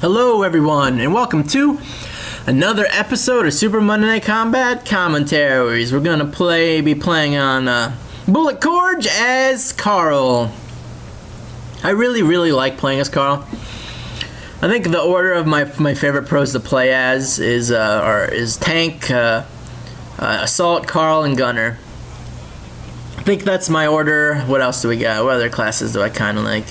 Hello everyone, and welcome to another episode of Super Monday Night Combat Commentaries. We're gonna be playing on Bullet Gorge as Karl. I really like playing as Karl. I think the order of my favorite pros to play as is Tank, Assault, Karl, and Gunner. I think that's my order. What else do we got? What other classes do I kind of like?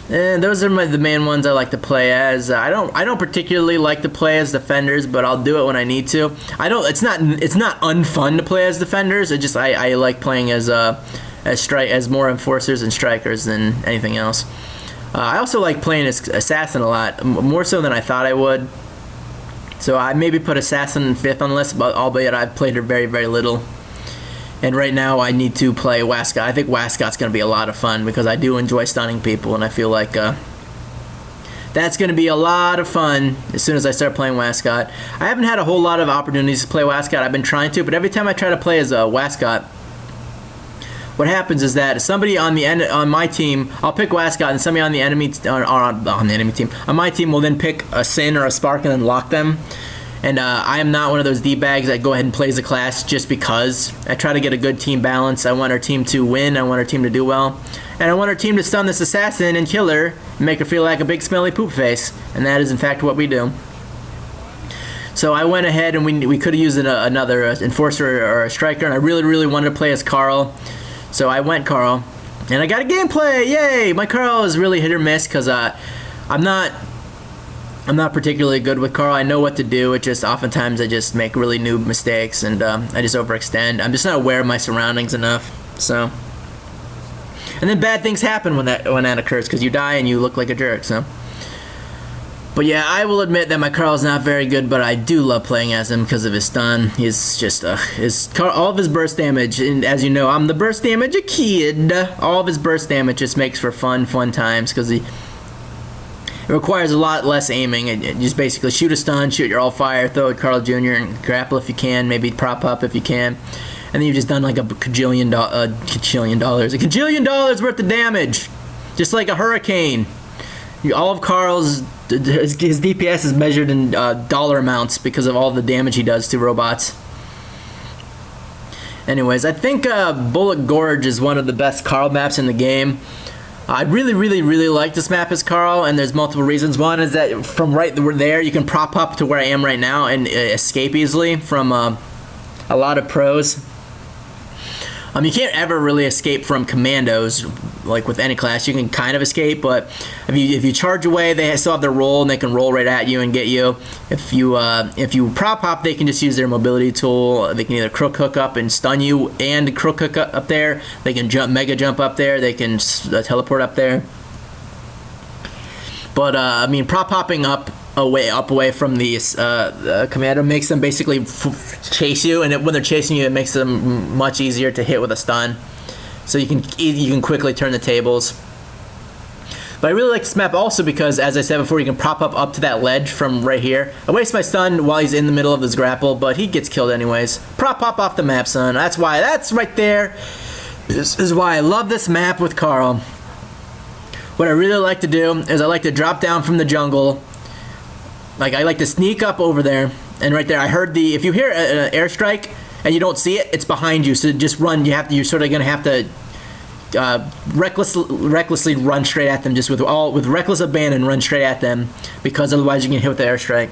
Those are the main ones I like to play as. I don't particularly like to play as defenders, but I'll do it when I need to. It's not unfun to play as defenders. It just I like playing as more enforcers and strikers than anything else. I also like playing as assassin a lot, more so than I thought I would. So I maybe put assassin in 5th on the list, but albeit I've played her very little. And right now I need to play Wascott. I think Wascott's going to be a lot of fun because I do enjoy stunning people, and I feel like that's going to be a lot of fun as soon as I start playing Wascott. I haven't had a whole lot of opportunities to play Wascott. I've been trying to, but every time I try to play as Wascott, what happens is that somebody on my team, I'll pick Wascott, and somebody on the enemy team, on my team will then pick a Sin or a Spark and then lock them. And I am not one of those D-bags that go ahead and plays a class just because. I try to get a good team balance. I want our team to win. I want our team to do well. And I want our team to stun this assassin and kill her and make her feel like a big smelly poop face. And that is in fact what we do. So I went ahead and we could have used another enforcer or a striker, and I really wanted to play as Karl. So I went Karl. And I got a gameplay! Yay! My Karl is really hit or miss because I'm not particularly good with Karl. I know what to do. It just oftentimes I just make really noob mistakes and I just overextend. I'm just not aware of my surroundings enough. So, and then bad things happen when that occurs because you die and you look like a jerk. So, but yeah, I will admit that my Karl is not very good, but I do love playing as him because of his stun. He's just all of his burst damage, and as you know, I'm the burst damage a kid. All of his burst damage just makes for fun times because it requires a lot less aiming. You just basically shoot a stun, shoot your all-fire, throw at Karl Jr., and grapple if you can, maybe prop up if you can. And then you've just done like a cajillion dollars worth of damage. Just like a hurricane. All of Karl's, his DPS is measured in dollar amounts because of all the damage he does to robots. Anyways, I think Bullet Gorge is one of the best Karl maps in the game. I really like this map as Karl, and there's multiple reasons. One is that from right there, you can prop up to where I am right now and escape easily from a lot of pros. You can't ever really escape from commandos, like with any class. You can kind of escape, but if you charge away, they still have their roll, and they can roll right at you and get you. If you prop hop, they can just use their mobility tool. They can either crook hook up and stun you, and crook hook up there. They can mega jump up there. They can teleport up there. But prop hopping up away from the commando makes them basically chase you, and when they're chasing you, it makes them much easier to hit with a stun. So you can quickly turn the tables. But I really like this map also because, as I said before, you can prop up to that ledge from right here. I waste my stun while he's in the middle of his grapple, but he gets killed anyways. Prop up off the map, son. That's right there. This is why I love this map with Karl. What I really like to do is I like to drop down from the jungle. Like, I like to sneak up over there, and right there, I heard if you hear an airstrike and you don't see it, it's behind you, so just run. You're sort of going to have to recklessly run straight at them, just with reckless abandon, run straight at them, because otherwise you can get hit with the airstrike.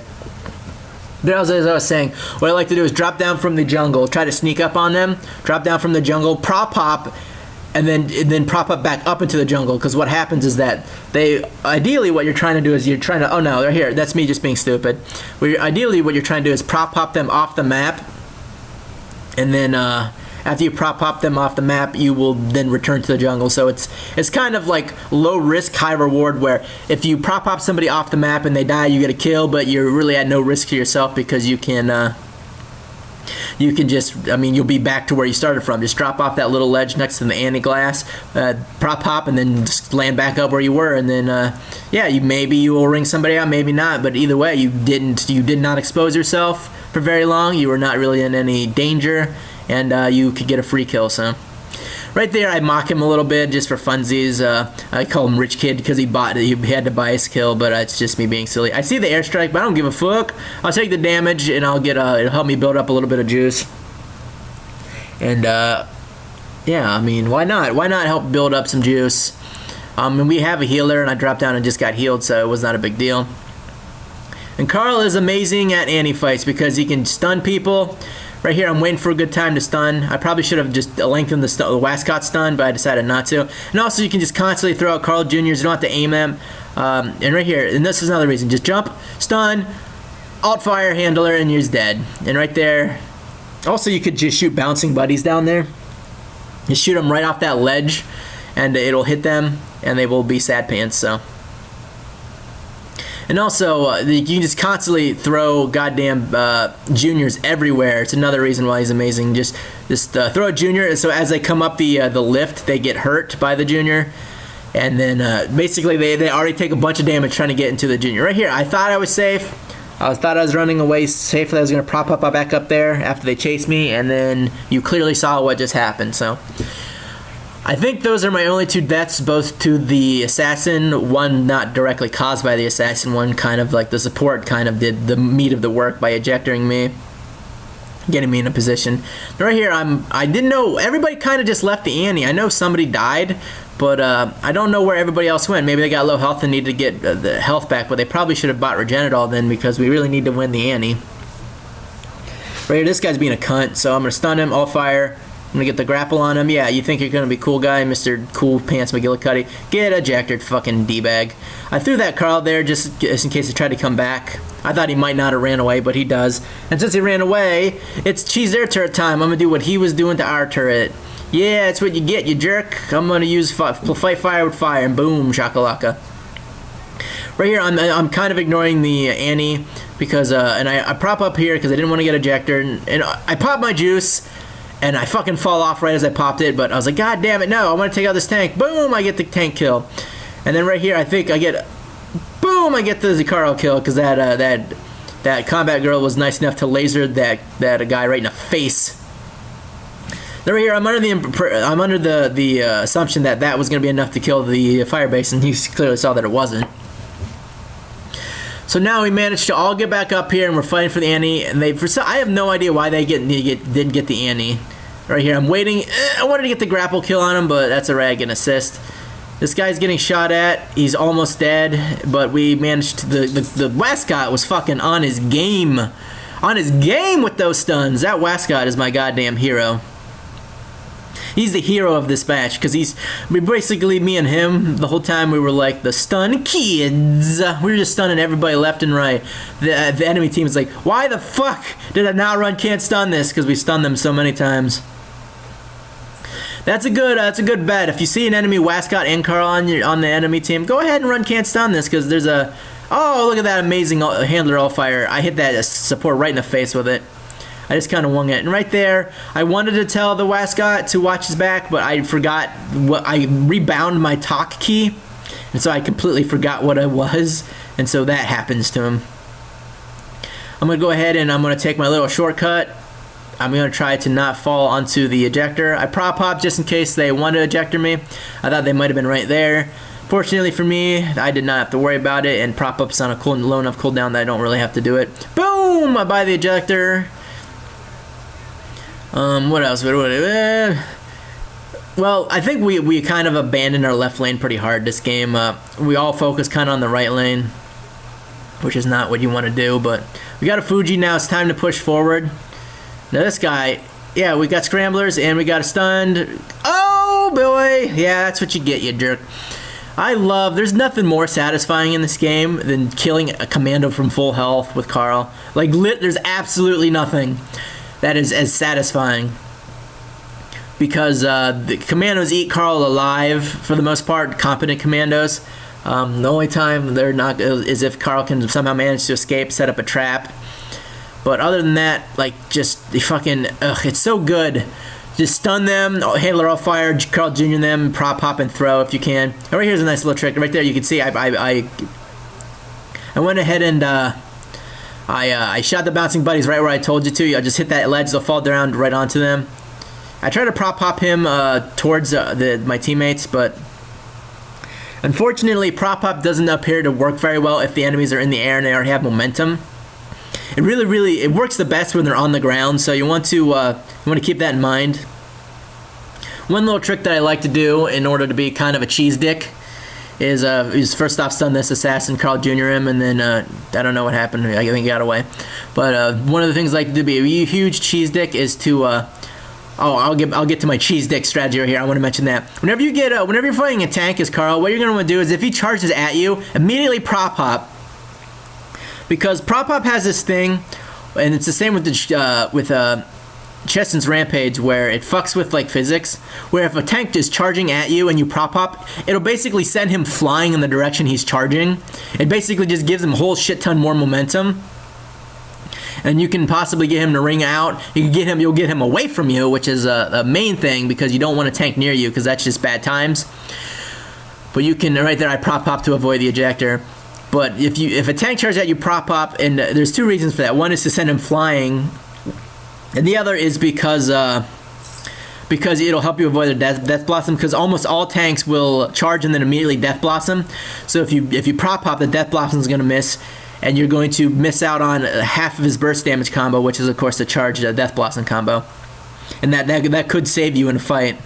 But as I was saying, what I like to do is drop down from the jungle, try to sneak up on them, drop down from the jungle, prop hop, and then prop up back up into the jungle, because what happens is that ideally what you're trying to do is oh no, they're here, that's me just being stupid. Ideally what you're trying to do is prop hop them off the map, and then after you prop hop them off the map, you will then return to the jungle. So it's kind of like low risk, high reward, where if you prop hop somebody off the map and they die, you get a kill, but you're really at no risk to yourself because you can just, you'll be back to where you started from. Just drop off that little ledge next to the anti-glass, prop hop, and then just land back up where you were. And then, maybe you will ring somebody out, maybe not. But either way, you did not expose yourself for very long. You were not really in any danger, and you could get a free kill. So right there, I mock him a little bit just for funsies. I call him Rich Kid because he had to buy his kill, but it's just me being silly. I see the airstrike, but I don't give a fuck. I'll take the damage, and I'll get it'll help me build up a little bit of juice. And yeah, I mean, why not? Why not help build up some juice? And we have a healer, and I dropped down and just got healed, so it was not a big deal. And Karl is amazing at anti-fights because he can stun people. Right here, I'm waiting for a good time to stun. I probably should have just lengthened the Wascott stun, but I decided not to. And also, you can just constantly throw out Karl Jr.'s. You don't have to aim them. And right here, and this is another reason. Just jump, stun, alt fire, handler, and you're dead. And right there, also you could just shoot bouncing buddies down there. Just shoot them right off that ledge, and it'll hit them, and they will be sad pants, so. And also, you can just constantly throw goddamn juniors everywhere. It's another reason why he's amazing. Just throw a junior, so as they come up the lift, they get hurt by the junior. And then basically they already take a bunch of damage trying to get into the junior. Right here, I thought I was safe. I thought I was running away safely. I was going to prop up back up there after they chased me. And then you clearly saw what just happened, so. I think those are my only 2 deaths, both to the assassin, one not directly caused by the assassin, one kind of like the support kind of did the meat of the work by ejecting me, getting me in a position. Right here, I didn't know, everybody kind of just left the ante. I know somebody died, but I don't know where everybody else went. Maybe they got low health and needed to get the health back, but they probably should have bought Regenitol then because we really need to win the ante. Right here, this guy's being a cunt, so I'm going to stun him, all fire. I'm gonna get the grapple on him. Yeah, you think you're gonna be cool guy, Mr. Cool Pants McGillicuddy. Get ejected, fucking D-bag. I threw that Karl there just in case he tried to come back. I thought he might not have ran away, but he does. And since he ran away, it's cheese their turret time. I'm gonna do what he was doing to our turret. Yeah, that's what you get, you jerk. I'm gonna use fight fire with fire, and boom, shakalaka. Right here, I'm kind of ignoring the ante because, and I prop up here because I didn't want to get ejected, and I pop my juice. And I fucking fall off right as I popped it, but I was like, God damn it, no, I want to take out this tank. Boom, I get the tank kill. And then right here, I think I get, boom, I get the Karl kill, because that combat girl was nice enough to laser that guy right in the face. Then right here, I'm under the assumption that was going to be enough to kill the fire base, and you clearly saw that it wasn't. So now we managed to all get back up here, and we're fighting for the ante. And I have no idea why they didn't get the ante. Right here, I'm waiting. I wanted to get the grapple kill on him, but that's a rag and assist. This guy's getting shot at. He's almost dead, but we managed to, the Wascott was fucking on his game. On his game with those stuns. That Wascott is my goddamn hero. He's the hero of this match because basically me and him the whole time we were like the stun kids. We were just stunning everybody left and right. The enemy team is like, why the fuck did I not run can't stun this? Because we stunned them so many times. That's a good bet. If you see an enemy Wascott and Karl on the enemy team, go ahead and run can't stun this because there's a, oh look at that amazing handler all fire. I hit that support right in the face with it. I just kind of wung it. And right there, I wanted to tell the Wascott to watch his back, but I forgot I rebound my talk key. And so I completely forgot what it was. And so that happens to him. I'm going to go ahead and I'm going to take my little shortcut. I'm going to try to not fall onto the ejector. I prop pop just in case they want to ejector me. I thought they might have been right there. Fortunately for me, I did not have to worry about it. And prop up's on a low enough cooldown that I don't really have to do it. Boom! I buy the ejector. What else? Well, I think we kind of abandoned our left lane pretty hard this game. We all focus kind of on the right lane, which is not what you want to do, but we got a Fuji now. It's time to push forward. Now this guy, yeah, we got scramblers and we got a stunned. Oh, boy. Yeah, that's what you get, you jerk. There's nothing more satisfying in this game than killing a commando from full health with Karl. Like, there's absolutely nothing that is as satisfying because the commandos eat Karl alive for the most part, competent commandos. The only time they're not is if Karl can somehow manage to escape, set up a trap. But other than that, like, just the fucking, it's so good. Just stun them, handler all fire, Karl Jr. them, prop, pop, and throw if you can. And right here's a nice little trick. Right there you can see I went ahead and I shot the bouncing buddies right where I told you to. I just hit that ledge, they'll fall down right onto them. I try to prop pop him towards my teammates, but unfortunately, prop pop doesn't appear to work very well if the enemies are in the air and they already have momentum. It really it works the best when they're on the ground, so you want to keep that in mind. One little trick that I like to do in order to be kind of a cheese dick is first off stun this assassin Karl Jr. him, and then I don't know what happened. I think he got away. But one of the things I like to do to be a huge cheese dick is to I'll get to my cheese dick strategy right here. I want to mention that whenever you're fighting a tank as Karl, what you're gonna want to do is if he charges at you, immediately prop hop, because prop hop has this thing, and it's the same with Cheston's Rampage, where it fucks with like physics, where if a tank is charging at you and you prop up, it'll basically send him flying in the direction he's charging. It basically just gives him a whole shit ton more momentum, and you can possibly get him to ring out. You'll get him away from you, which is a main thing, because you don't want a tank near you, because that's just bad times. But you can, right there I prop pop to avoid the ejector. But if a tank charges at you, prop up, and there's two reasons for that. One is to send him flying, and the other is because it'll help you avoid the death blossom, because almost all tanks will charge and then immediately death blossom. So if you prop pop, the death blossom is going to miss, and you're going to miss out on half of his burst damage combo, which is of course the charge death blossom combo, and that could save you in a fight.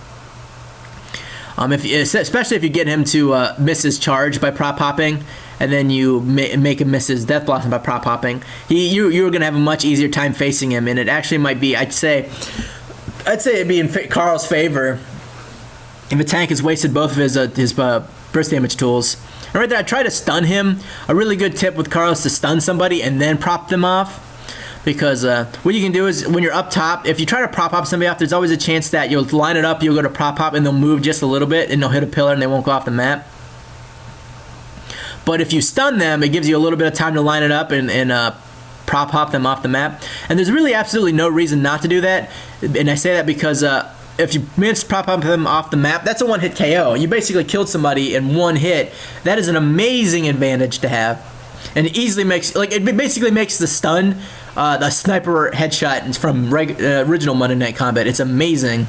Especially if you get him to miss his charge by prop popping, and then you make him miss his death blossom by prop popping, you're gonna have a much easier time facing him, and it actually might be, I'd say it'd be in Karl's favor if a tank has wasted both of his burst damage tools. And right there, I try to stun him. A really good tip with Karl is to stun somebody and then prop them off. Because what you can do is, when you're up top, if you try to prop up somebody off, there's always a chance that you'll line it up, you'll go to prop pop, and they'll move just a little bit, and they'll hit a pillar, and they won't go off the map. But if you stun them, it gives you a little bit of time to line it up and prop pop them off the map. And there's really absolutely no reason not to do that. And I say that because if you manage to prop up them off the map, that's a one-hit KO. You basically killed somebody in one hit. That is an amazing advantage to have. And it easily makes, it basically makes the stun the sniper headshot from original Monday Night Combat. It's amazing.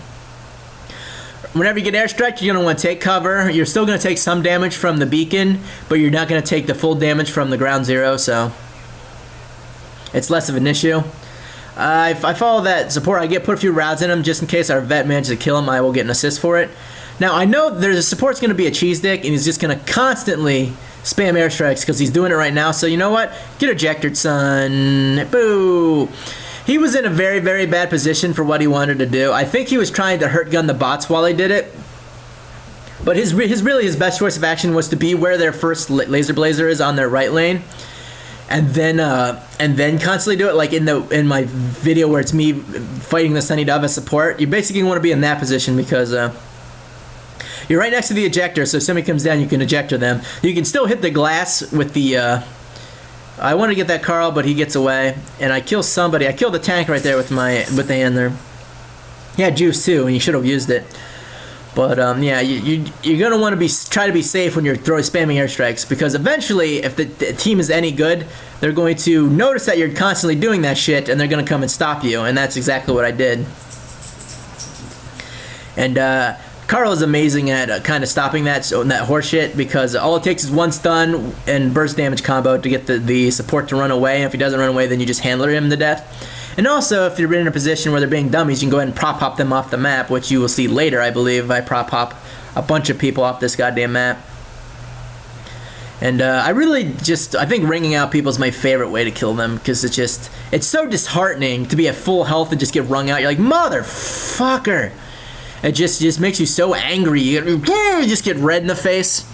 Whenever you get airstrike, you're going to want to take cover. You're still going to take some damage from the beacon, but you're not going to take the full damage from the ground zero, so it's less of an issue. If I follow that support, I put a few rounds in him just in case our vet manages to kill him. I will get an assist for it. Now, I know there's a support's going to be a cheese dick, and he's just going to constantly spam airstrikes because he's doing it right now. So you know what? Get ejected, son. Boo. He was in a very, very bad position for what he wanted to do. I think he was trying to hurt gun the bots while he did it. But his best choice of action was to be where their first laser blazer is on their right lane, and then constantly do it. Like in my video where it's me fighting the Sunny Dove as support, you basically want to be in that position because you're right next to the ejector, so if somebody comes down, you can ejector them. You can still hit the glass with the... I want to get that Karl, but he gets away, and I kill somebody. I killed the tank right there with the hand there. He had juice too, and you should have used it. But yeah, you're gonna want to try to be safe when you're spamming airstrikes, because eventually, if the team is any good, they're going to notice that you're constantly doing that shit, and they're gonna come and stop you, and that's exactly what I did. And Karl is amazing at kind of stopping that horseshit, because all it takes is one stun and burst damage combo to get the support to run away. And if he doesn't run away, then you just handler him to death. And also, if you're in a position where they're being dummies, you can go ahead and prop pop them off the map, which you will see later, I believe. I prop pop a bunch of people off this goddamn map. And I think ringing out people is my favorite way to kill them, because it's so disheartening to be at full health and just get rung out. You're like, motherfucker! It just makes you so angry. You just get red in the face.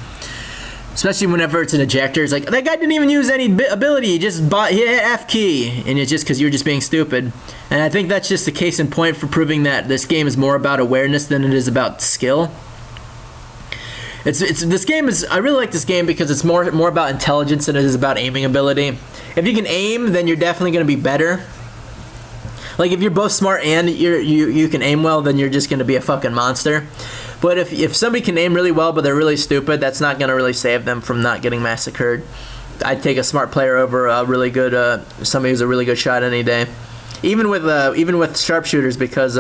Especially whenever it's an ejector. It's like, that guy didn't even use any ability. He just hit F key. And it's just because you're just being stupid. And I think that's just a case in point for proving that this game is more about awareness than it is about skill. I really like this game because it's more about intelligence than it is about aiming ability. If you can aim, then you're definitely going to be better. Like, if you're both smart and you can aim well, then you're just going to be a fucking monster. But if somebody can aim really well but they're really stupid, that's not going to really save them from not getting massacred. I'd take a smart player over a really good somebody who's a really good shot any day. Even with sharpshooters, because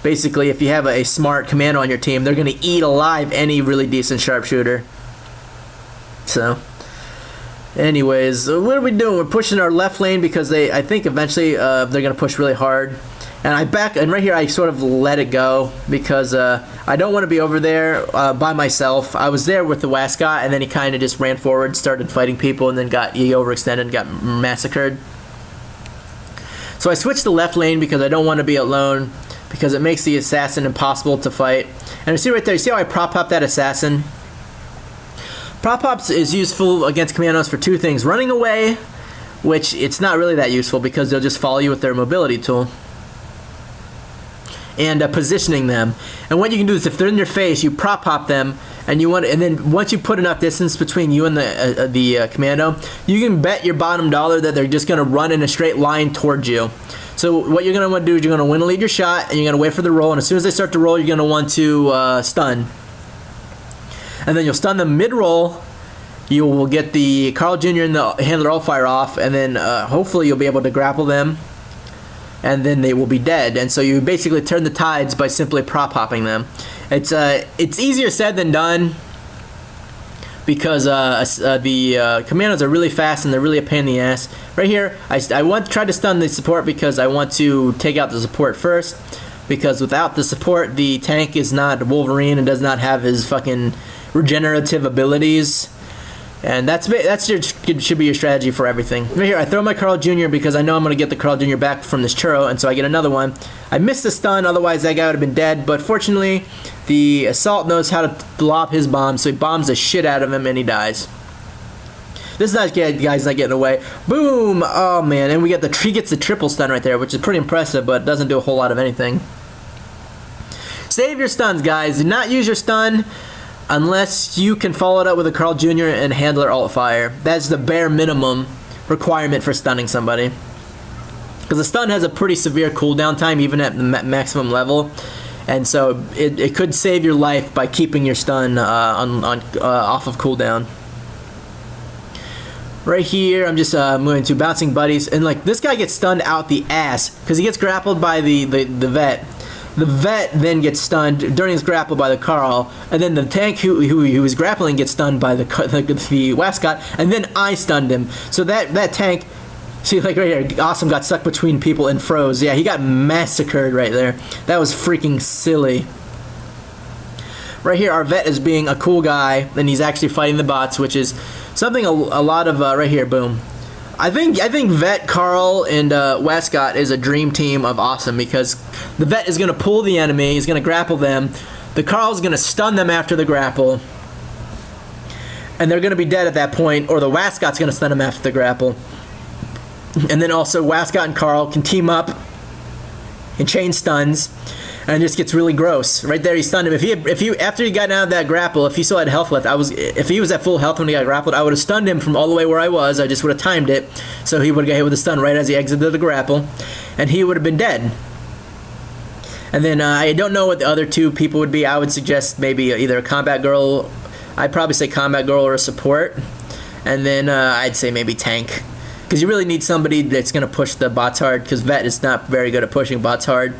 basically, if you have a smart commando on your team, they're going to eat alive any really decent sharpshooter. So, anyways, what are we doing? We're pushing our left lane because I think eventually they're going to push really hard. And right here I sort of let it go because I don't want to be over there by myself. I was there with the Wascott, and then he kind of just ran forward, started fighting people, and then he overextended and got massacred. So I switched to left lane because I don't want to be alone, because it makes the assassin impossible to fight. And you see right there, you see how I prop up that assassin? Prop ups is useful against commandos for two things: running away, which it's not really that useful because they'll just follow you with their mobility tool, and positioning them. And what you can do is, if they're in your face, you prop pop them, and then once you put enough distance between you and the commando, you can bet your bottom dollar that they're just going to run in a straight line towards you. So what you're going to want to do is you're going to win and lead your shot, and you're going to wait for the roll, and as soon as they start to roll, you're going to want to stun. And then you'll stun them mid-roll. You will get the Karl Jr. and the handler all fire off, and then hopefully you'll be able to grapple them, and then they will be dead. And so you basically turn the tides by simply prop hopping them. It's easier said than done because the commandos are really fast and they're really a pain in the ass. Right here, I want to try to stun the support because I want to take out the support first, because without the support, the tank is not Wolverine and does not have his fucking regenerative abilities. And should be your strategy for everything. Right here, I throw my Karl Jr. because I know I'm going to get the Karl Jr. back from this churro, and so I get another one. I missed the stun, otherwise that guy would have been dead, but fortunately, the assault knows how to lob his bomb, so he bombs the shit out of him and he dies. This guy's not getting away. Boom! Oh man, and he gets the triple stun right there, which is pretty impressive, but doesn't do a whole lot of anything. Save your stuns, guys. Do not use your stun unless you can follow it up with a Karl Jr. and handler alt fire. That's the bare minimum requirement for stunning somebody. Because the stun has a pretty severe cooldown time, even at the maximum level. And so it could save your life by keeping your stun off of cooldown. Right here, I'm just moving to bouncing buddies. And like, this guy gets stunned out the ass because he gets grappled by the vet. The vet then gets stunned during his grapple by the Karl, and then the tank who he was grappling gets stunned by the Wascott, and then I stunned him. So that tank, see, like right here, Awesome got stuck between people and froze. Yeah, he got massacred right there. That was freaking silly. Right here, our vet is being a cool guy, and he's actually fighting the bots, which is something a lot of right here. Boom. I think Vet, Karl, and Wascott is a dream team of awesome, because the Vet is going to pull the enemy, he's going to grapple them, the Karl is going to stun them after the grapple, and they're going to be dead at that point, or the Wascott's going to stun them after the grapple. And then also Wascott and Karl can team up and chain stuns, and it just gets really gross. Right there, he stunned him. If he after he got out of that grapple, if he still had health left, if he was at full health when he got grappled, I would have stunned him from all the way where I was. I just would have timed it, so he would have got hit with a stun right as he exited the grapple, and he would have been dead. And then I don't know what the other two people would be. I would suggest maybe either a combat girl. I'd probably say combat girl or a support, and then I'd say maybe tank, because you really need somebody that's going to push the bots hard, because Vet is not very good at pushing bots hard.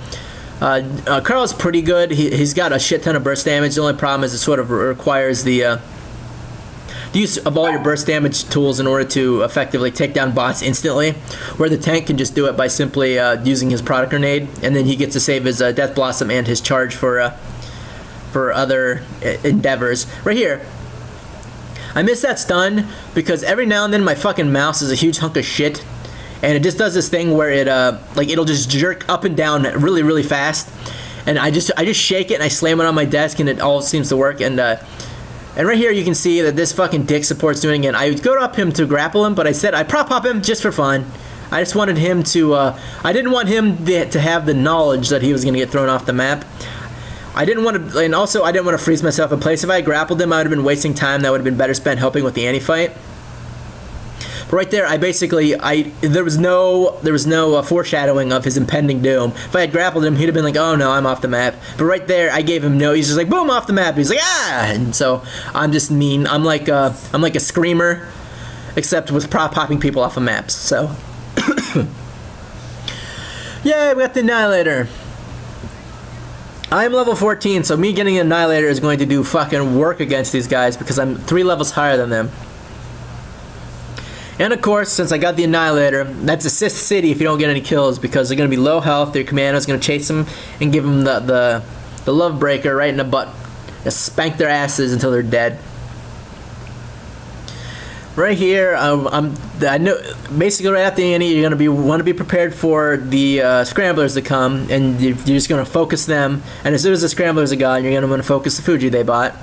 Karl's pretty good. He's got a shit ton of burst damage. The only problem is it sort of requires the use of all your burst damage tools in order to effectively take down bots instantly, where the tank can just do it by simply using his product grenade, and then he gets to save his Death Blossom and his charge for other endeavors. Right here, I missed that stun because every now and then my fucking mouse is a huge hunk of shit, and it just does this thing where it'll just jerk up and down really, really fast, and I just shake it and I slam it on my desk and it all seems to work. And right here you can see that this fucking dick support's doing it. I would go up him to grapple him, but I said I prop pop him just for fun. I just wanted him to I didn't want him to have the knowledge that he was gonna get thrown off the map. I didn't want to, and also I didn't want to freeze myself in place. If I grappled him, I would have been wasting time. That would have been better spent helping with the anti-fight. But right there, there was no foreshadowing of his impending doom. If I had grappled him, he'd have been like, "Oh no, I'm off the map." But right there, I gave him no. He's just like, "Boom, off the map." He's like, "Ah!" And so I'm just mean. I'm like a screamer, except with prop popping people off of maps. So, yay, we got the Annihilator. I'm level 14, so me getting an Annihilator is going to do fucking work against these guys because I'm 3 levels higher than them. And of course, since I got the Annihilator, that's assist City if you don't get any kills because they're going to be low health. Their commando's going to chase them and give them the love breaker right in the butt. Just spank their asses until they're dead. Right here, I know basically right after the ante, you're gonna want to be prepared for the scramblers to come, and you're just gonna focus them. And as soon as the scramblers are gone, you're gonna want to focus the Fuji they bought,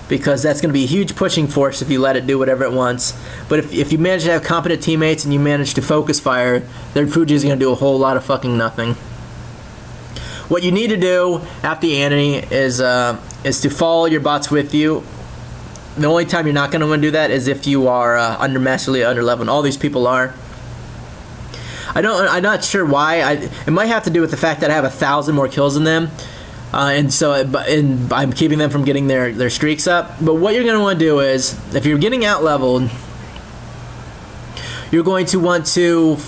because that's gonna be a huge pushing force if you let it do whatever it wants. But if you manage to have competent teammates and you manage to focus fire, their Fuji is gonna do a whole lot of fucking nothing. What you need to do after the ante is to follow your bots with you. The only time you're not going to want to do that is if you are under massively under level, and all these people are. I'm not sure why. It might have to do with the fact that I have 1,000 more kills than them, and I'm keeping them from getting their streaks up. But what you're going to want to do is, if you're getting out leveled, you're going to want to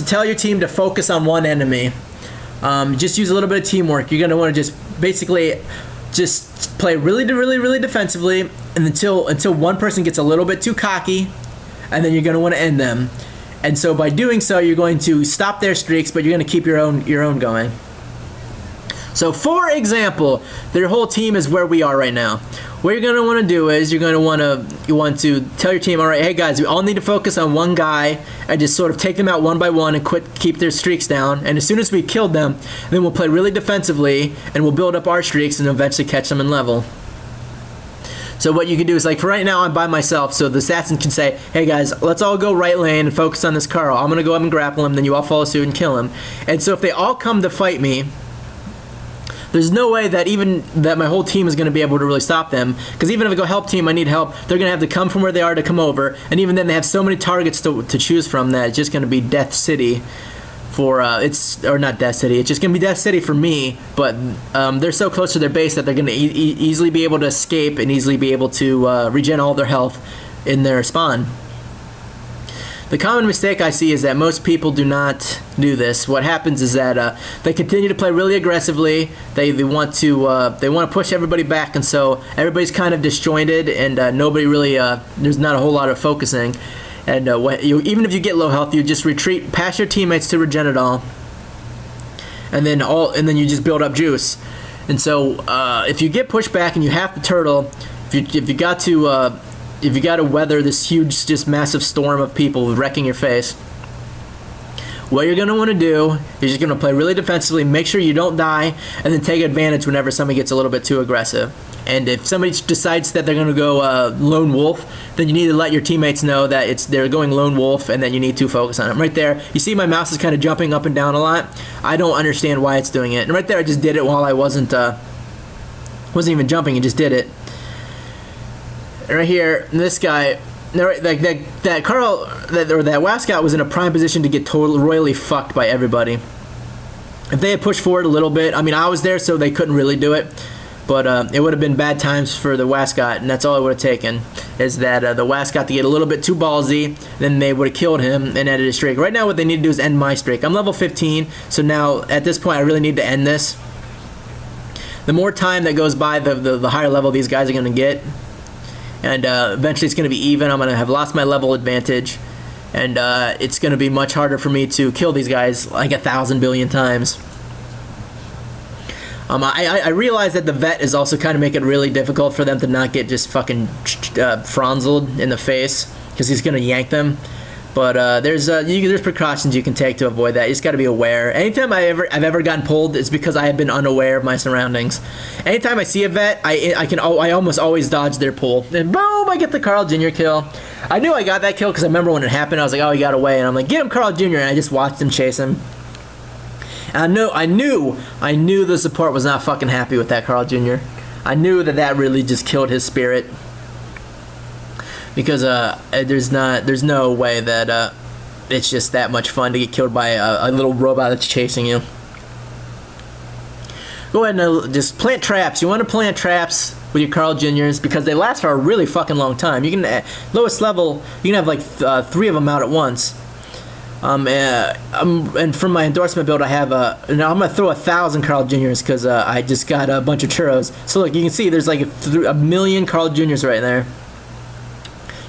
tell your team to focus on one enemy. Just use a little bit of teamwork. You're going to want to just basically just play really defensively, and until one person gets a little bit too cocky, and then you're going to want to end them. And so by doing so, you're going to stop their streaks, but you're going to keep your own going. So for example, their whole team is where we are right now. What you're going to want to do is you want to tell your team, all right, hey guys, we all need to focus on one guy and just sort of take them out one by one and keep their streaks down. And as soon as we killed them, then we'll play really defensively and we'll build up our streaks and eventually catch them in level. So what you can do is, like, for right now I'm by myself, so the assassin can say, hey guys, let's all go right lane and focus on this Karl. I'm going to go up and grapple him, then you all follow suit and kill him. And so if they all come to fight me, there's no way that my whole team is going to be able to really stop them, because even if I go help team, I need help, they're going to have to come from where they are to come over, and even then they have so many targets to choose from that it's just going to be Death City for or not Death City, it's just going to be Death City for me. But they're so close to their base that they're going to easily be able to escape and easily be able to regen all their health in their spawn. The common mistake I see is that most people do not do this. What happens is that they continue to play really aggressively. They want to push everybody back, and so everybody's kind of disjointed, and nobody really there's not a whole lot of focusing. And even if you get low health, you just retreat past your teammates to regen it all, and then you just build up juice. And so if you get pushed back and you have to turtle, if you got to weather this huge, just massive storm of people wrecking your face, what you're going to want to do is you're going to play really defensively, make sure you don't die, and then take advantage whenever somebody gets a little bit too aggressive. And if somebody decides that they're going to go lone wolf, then you need to let your teammates know that they're going lone wolf and that you need to focus on them. Right there, you see my mouse is kind of jumping up and down a lot. I don't understand why it's doing it. And right there, I just did it while I wasn't even jumping, it just did it. Right here, this guy, that Karl, that Wascott was in a prime position to get totally royally fucked by everybody. If they had pushed forward a little bit, I mean, I was there, so they couldn't really do it, but it would have been bad times for the Wascott, and that's all it would have taken, is that the Wascott to get a little bit too ballsy, then they would have killed him and ended his streak. Right now, what they need to do is end my streak. I'm level 15, so now, at this point, I really need to end this. The more time that goes by, the higher level these guys are going to get. And eventually it's going to be even. I'm going to have lost my level advantage, and it's going to be much harder for me to kill these guys like 1,000 billion times. I realize that the vet is also kind of making it really difficult for them to not get just fucking fronzled in the face, because he's going to yank them. But there's precautions you can take to avoid that. You just got to be aware. Anytime I've ever gotten pulled, it's because I have been unaware of my surroundings. Anytime I see a vet, I almost always dodge their pull. And boom, I get the Karl Jr. kill. I knew I got that kill because I remember when it happened. I was like, oh, he got away, and I'm like, get him, Karl Jr. And I just watched him chase him. And I knew the support was not fucking happy with that Karl Jr. I knew that really just killed his spirit. Because there's no way that it's just that much fun to get killed by a little robot that's chasing you. Go ahead and just plant traps. You want to plant traps with your Karl Jr.'s because they last for a really fucking long time. You can lowest level, you can have like 3 of them out at once. And from my endorsement build, I have now I'm gonna throw 1,000 Carl Juniors because I just got a bunch of churros. So look, you can see there's like a million Carl Juniors right there,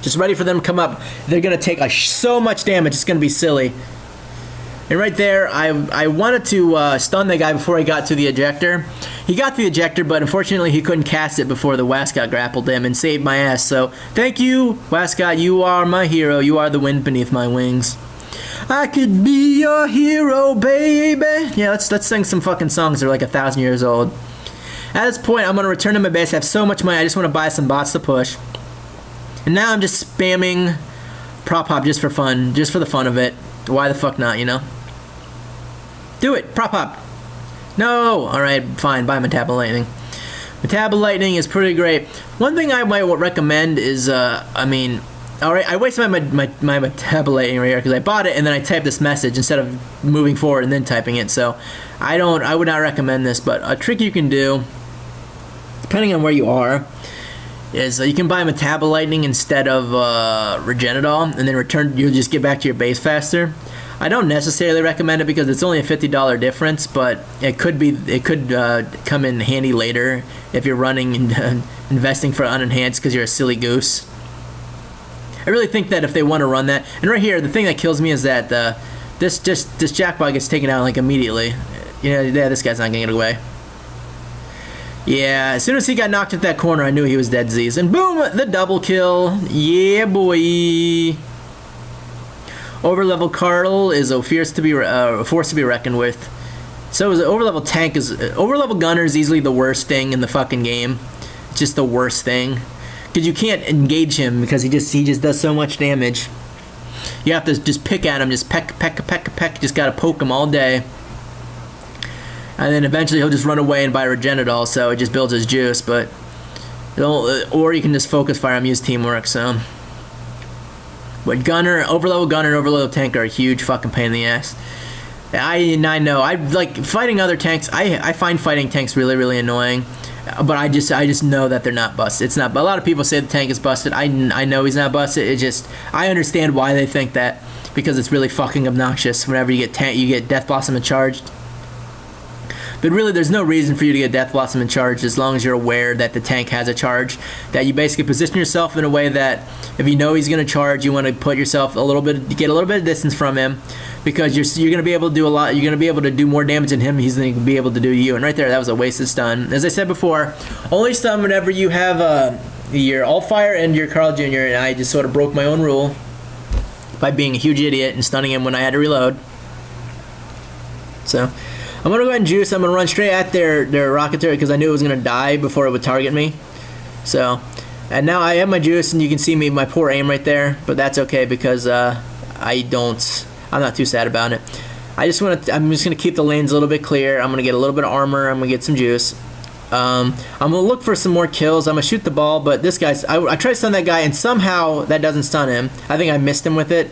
just ready for them to come up. They're gonna take so much damage, it's gonna be silly. And right there, I wanted to stun the guy before he got to the ejector. He got to the ejector, but unfortunately he couldn't cast it before the Wascot grappled him and saved my ass. So thank you, Wascot. You are my hero. You are the wind beneath my wings. I could be your hero, baby. Yeah, let's sing some fucking songs that are like 1,000 years old. At this point, I'm gonna return to my base. I have so much money. I just want to buy some bots to push. And now I'm just spamming prop hop just for fun, just for the fun of it. Why the fuck not, you know? Do it, prop hop. No, all right, fine. Buy Metabo Lightning. Metabo Lightning is pretty great. One thing I might recommend is, I mean, all right, I wasted my Metabo Lightning right here because I bought it and then I typed this message instead of moving forward and then typing it. So I would not recommend this. But a trick you can do, depending on where you are, is you can buy Metabo Lightning instead of Regenadol, and then you'll just get back to your base faster. I don't necessarily recommend it because it's only a $50 difference, but it could come in handy later if you're running and investing for unenhanced because you're a silly goose. I really think that if they want to run that, and right here the thing that kills me is that this jackbot gets taken out like immediately. You know, yeah, this guy's not gonna get away. Yeah, as soon as he got knocked at that corner, I knew he was dead Z's, and boom, the double kill. Yeah, boy. Overlevel Karl is a force to be reckoned with. So is overlevel tank overlevel gunner is easily the worst thing in the fucking game. It's just the worst thing because you can't engage him because he just does so much damage. You have to just pick at him, just peck. Just gotta poke him all day, and then eventually he'll just run away and buy Regenadol, so it just builds his juice. But or you can just focus fire him, use teamwork. So. But overlevel gunner and overlevel tank are a huge fucking pain in the ass. I know. I like fighting other tanks. I find fighting tanks really, really annoying. But I just know that they're not busted. It's not. But a lot of people say the tank is busted. I know he's not busted. It just I understand why they think that because it's really fucking obnoxious. Whenever you get Death Blossom and charged. But really, there's no reason for you to get Death Blossom and charged as long as you're aware that the tank has a charge. That you basically position yourself in a way that if you know he's going to charge, you want to put yourself get a little bit of distance from him, because you're going to be able to do a lot. You're going to be able to do more damage than him. He's going to be able to do you. And right there, that was a wasted stun. As I said before, only stun whenever you have your All Fire and your Karl Jr. And I just sort of broke my own rule by being a huge idiot and stunning him when I had to reload. So. I'm going to go ahead and juice. I'm going to run straight at their rocket turret because I knew it was going to die before it would target me. So, and now I have my juice, and you can see my poor aim right there, but that's okay because I'm not too sad about it. I'm just going to keep the lanes a little bit clear. I'm going to get a little bit of armor. I'm going to get some juice. I'm going to look for some more kills. I'm going to shoot the ball, but this guy's, I tried to stun that guy, and somehow that doesn't stun him. I think I missed him with it,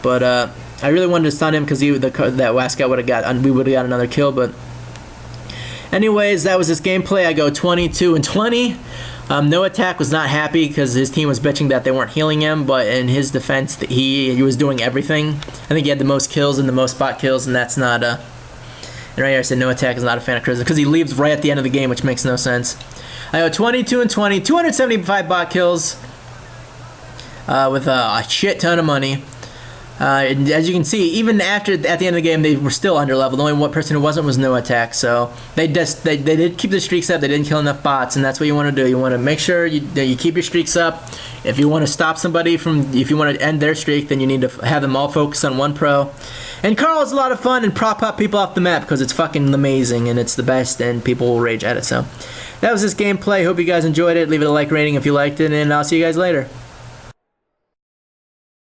but, I really wanted to stun him because that Wascot would have we would have got another kill. But anyways, that was this gameplay. I go 22-20. No Attack was not happy because his team was bitching that they weren't healing him. But in his defense, he was doing everything. I think he had the most kills and the most bot kills, and that's not. And right here I said No Attack is not a fan of Charisma because he leaves right at the end of the game, which makes no sense. I go 22-20, 275 bot kills with a shit ton of money. And as you can see, even at the end of the game, they were still underleveled. The only one person who wasn't was No Attack. So they did keep the streaks up. They didn't kill enough bots, and that's what you want to do. You want to make sure you keep your streaks up. If you want to stop somebody if you want to end their streak, then you need to have them all focus on one pro. And Karl is a lot of fun and prop up people off the map because it's fucking amazing and it's the best, and people will rage at it. So that was this gameplay. Hope you guys enjoyed it. Leave it a like rating if you liked it, and I'll see you guys later.